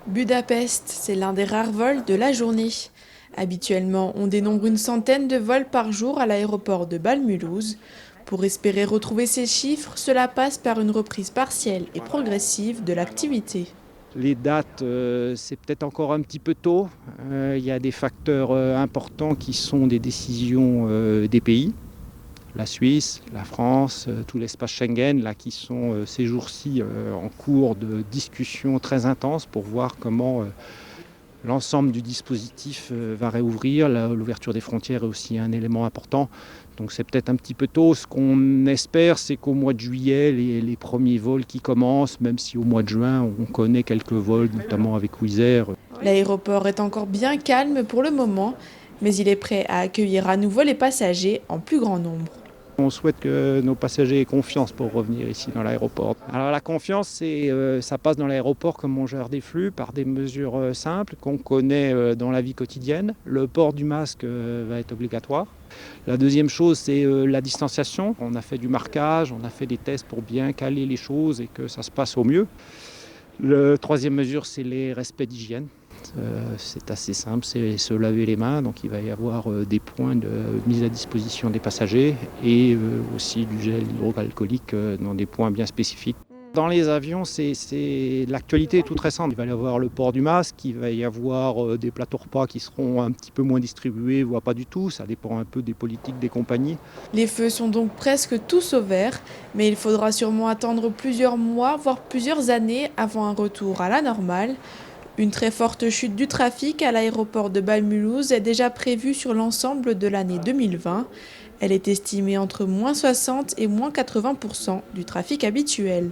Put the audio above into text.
Budapest, c'est l'un des rares vols de la journée. Habituellement, on dénombre une centaine de vols par jour à l'aéroport de Bâle-Mulhouse. Pour espérer retrouver ces chiffres, cela passe par une reprise partielle et progressive de l'activité. Les dates, c'est peut-être encore un petit peu tôt. Il y a des facteurs importants qui sont des décisions des pays. La Suisse, la France, tout l'espace Schengen, là, qui sont ces jours-ci en cours de discussion très intense pour voir comment l'ensemble du dispositif va réouvrir. L'ouverture des frontières est aussi un élément important. Donc c'est peut-être un petit peu tôt. Ce qu'on espère, c'est qu'au mois de juillet, les premiers vols qui commencent, même si au mois de juin, on connaît quelques vols, notamment avec Wizz Air. L'aéroport est encore bien calme pour le moment, mais il est prêt à accueillir à nouveau les passagers en plus grand nombre. On souhaite que nos passagers aient confiance pour revenir ici dans l'aéroport. Alors la confiance, ça passe dans l'aéroport comme on gère des flux par des mesures simples qu'on connaît dans la vie quotidienne. Le port du masque va être obligatoire. La deuxième chose, c'est la distanciation. On a fait du marquage, on a fait des tests pour bien caler les choses et que ça se passe au mieux. La troisième mesure, c'est les respects d'hygiène. C'est assez simple, c'est se laver les mains. Donc il va y avoir des points de mise à disposition des passagers et aussi du gel hydroalcoolique dans des points bien spécifiques. Dans les avions, l'actualité est toute récente. Il va y avoir le port du masque, il va y avoir des plateaux repas qui seront un petit peu moins distribués, voire pas du tout. Ça dépend un peu des politiques des compagnies. Les feux sont donc presque tous au vert, mais il faudra sûrement attendre plusieurs mois, voire plusieurs années avant un retour à la normale. Une très forte chute du trafic à l'aéroport de Bâle-Mulhouse est déjà prévue sur l'ensemble de l'année 2020. Elle est estimée entre -60 et -80% du trafic habituel.